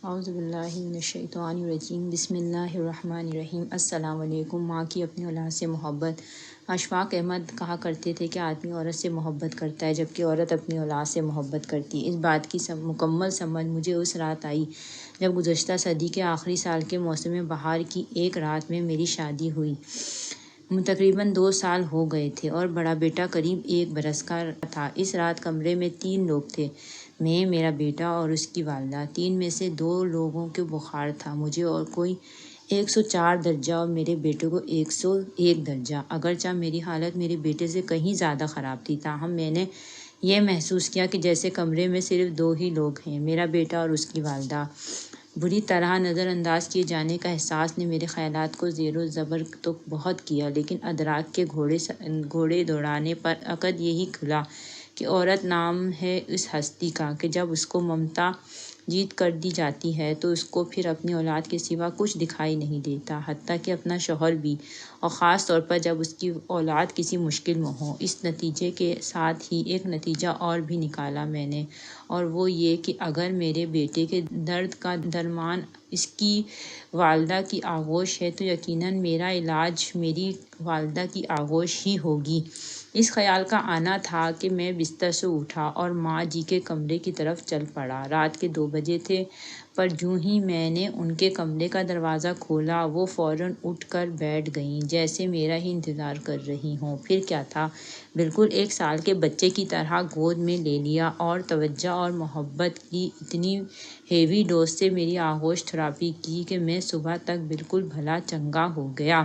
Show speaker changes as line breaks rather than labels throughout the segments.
اعوذ باللہ من الشیطان الرجیم، بسم اللہ الرحمن الرحیم۔ السلام علیکم۔ ماں کی اپنی اولاد سے محبت۔ اشفاق احمد کہا کرتے تھے کہ آدمی عورت سے محبت کرتا ہے جبکہ عورت اپنی اولاد سے محبت کرتی ہے۔ اس بات کی مکمل سمجھ مجھے اس رات آئی جب گزشتہ صدی کے آخری سال کے موسم بہار کی ایک رات میں میری شادی ہوئی۔ تقریباً 2 سال ہو گئے تھے اور بڑا بیٹا قریب 1 برس کا تھا۔ اس رات کمرے میں 3 لوگ تھے، میں، میرا بیٹا اور اس کی والدہ۔ 3 میں سے 2 لوگوں کو بخار تھا، مجھے اور کوئی 104 درجہ اور میرے بیٹے کو 101 درجہ۔ اگرچہ میری حالت میرے بیٹے سے کہیں زیادہ خراب تھی، تاہم میں نے یہ محسوس کیا کہ جیسے کمرے میں صرف 2 ہی لوگ ہیں، میرا بیٹا اور اس کی والدہ۔ بری طرح نظر انداز کیے جانے کا احساس نے میرے خیالات کو زیر و زبر تو بہت کیا، لیکن ادراک کے گھوڑے دوڑانے پر عقد یہی کھلا کہ عورت نام ہے اس ہستی کا کہ جب اس کو ممتا جیت کر دی جاتی ہے تو اس کو پھر اپنی اولاد کے سوا کچھ دکھائی نہیں دیتا، حتیٰ کہ اپنا شوہر بھی، اور خاص طور پر جب اس کی اولاد کسی مشکل میں ہو۔ اس نتیجے کے ساتھ ہی ایک نتیجہ اور بھی نکالا میں نے، اور وہ یہ کہ اگر میرے بیٹے کے درد کا درمان اس کی والدہ کی آغوش ہے تو یقیناً میرا علاج میری والدہ کی آغوش ہی ہوگی۔ اس خیال کا آنا تھا کہ میں بستر سے اٹھا اور ماں جی کے کمرے کی طرف چل پڑا۔ رات کے 2 بجے تھے، پر جوں ہی میں نے ان کے کمرے کا دروازہ کھولا وہ فوراً اٹھ کر بیٹھ گئیں، جیسے میرا ہی انتظار کر رہی ہوں۔ پھر کیا تھا، بالکل 1 سال کے بچے کی طرح گود میں لے لیا اور توجہ اور محبت کی اتنی ہیوی ڈوز سے میری آغوش تھراپی کی کہ میں صبح تک بالکل بھلا چنگا ہو گیا۔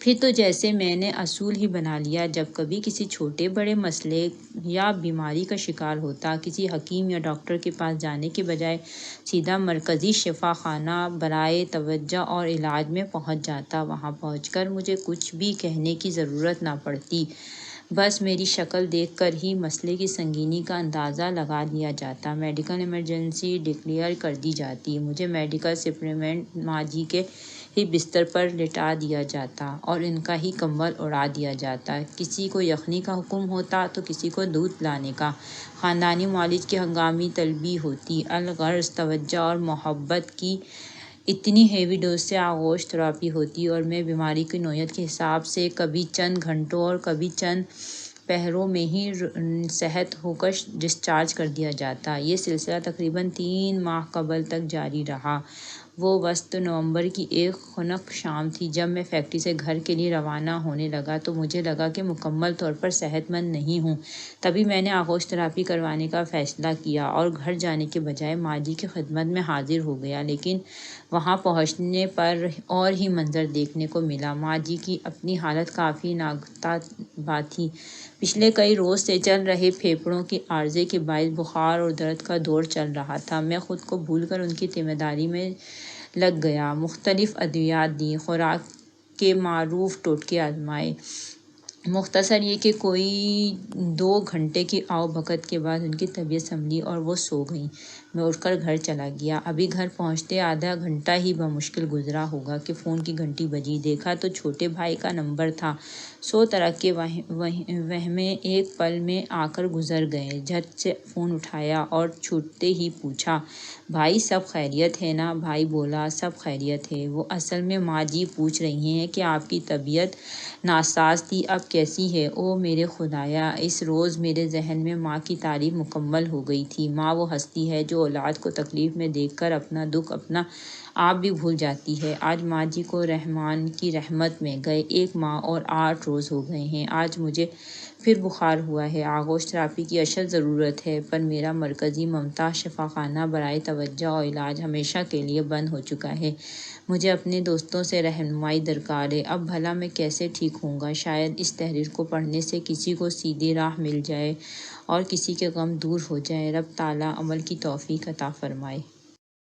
پھر تو جیسے میں نے اصول ہی بنا لیا، جب کبھی کسی چھوٹے بڑے مسئلے یا بیماری کا شکار ہوتا، کسی حکیم یا ڈاکٹر کے پاس جانے کے بجائے سیدھا مرکزی شفا خانہ برائے توجہ اور علاج میں پہنچ جاتا۔ وہاں پہنچ کر مجھے کچھ بھی کہنے کی ضرورت نہ پڑتی، بس میری شکل دیکھ کر ہی مسئلے کی سنگینی کا اندازہ لگا لیا جاتا۔ میڈیکل ایمرجنسی ڈکلیئر کر دی جاتی، مجھے میڈیکل سپلیمنٹ ماں جی کے ہی بستر پر لٹا دیا جاتا اور ان کا ہی کمبل اڑا دیا جاتا۔ کسی کو یخنی کا حکم ہوتا تو کسی کو دودھ لانے کا۔ خاندانی معالج کی ہنگامی طلبی ہوتی۔ الغرض توجہ اور محبت کی اتنی ہیوی ڈوز سے آغوش تھراپی ہوتی اور میں بیماری کی نوعیت کے حساب سے کبھی چند گھنٹوں اور کبھی چند پہروں میں ہی صحت ہو کر ڈسچارج کر دیا جاتا۔ یہ سلسلہ تقریباً 3 ماہ قبل تک جاری رہا۔ وہ وسط نومبر کی ایک خنک شام تھی جب میں فیکٹری سے گھر کے لیے روانہ ہونے لگا تو مجھے لگا کہ مکمل طور پر صحت مند نہیں ہوں۔ تبھی میں نے آغوش تھراپی کروانے کا فیصلہ کیا اور گھر جانے کے بجائے ماں جی کی خدمت میں حاضر ہو گیا، لیکن وہاں پہنچنے پر اور ہی منظر دیکھنے کو ملا۔ ماں جی کی اپنی حالت کافی ناگزیر تھی۔ پچھلے کئی روز سے چل رہے پھیپھڑوں کے عارضے کے باعث بخار اور درد کا دور چل رہا تھا۔ میں خود کو بھول کر ان کی ذمہ داری میں لگ گیا، مختلف ادویات دیں، خوراک کے معروف ٹوٹکے آزمائے۔ مختصر یہ کہ کوئی 2 گھنٹے کی آؤ بھگت کے بعد ان کی طبیعت سنبھلی اور وہ سو گئیں۔ میں اٹھ کر گھر چلا گیا۔ ابھی گھر پہنچتے آدھا گھنٹہ ہی بمشکل گزرا ہوگا کہ فون کی گھنٹی بجی۔ دیکھا تو چھوٹے بھائی کا نمبر تھا۔ 100 طرح کے وہمیں ایک پل میں آ کر گزر گئے۔ جھٹ سے فون اٹھایا اور چھوٹتے ہی پوچھا، بھائی سب خیریت ہے نا؟ بھائی بولا، سب خیریت ہے۔ وہ اصل میں ماں جی پوچھ رہی ہیں کہ آپ کی طبیعت ناساز تھی، اب کیسی ہے؟ اوہ میرے خدایا! اس روز میرے ذہن میں ماں کی تعریف مکمل ہو گئی تھی۔ ماں وہ ہستی ہے جو اولاد کو تکلیف میں دیکھ کر اپنا دکھ اپنا آپ بھی بھول جاتی ہے۔ آج ماں جی کو رحمان کی رحمت میں گئے 1 ماہ اور 8 روز ہو گئے ہیں۔ آج مجھے پھر بخار ہوا ہے۔ آغوش تھراپی کی اشد ضرورت ہے، پر میرا مرکزی ممتا شفا خانہ برائے توجہ اور علاج ہمیشہ کے لیے بند ہو چکا ہے۔ مجھے اپنے دوستوں سے رہنمائی درکار ہے۔ اب بھلا میں کیسے ٹھیک ہوں گا؟ شاید اس تحریر کو پڑھنے سے کسی کو سیدھی راہ مل جائے اور کسی کے غم دور ہو جائیں۔ رب تعالیٰ عمل کی توفیق عطا فرمائے۔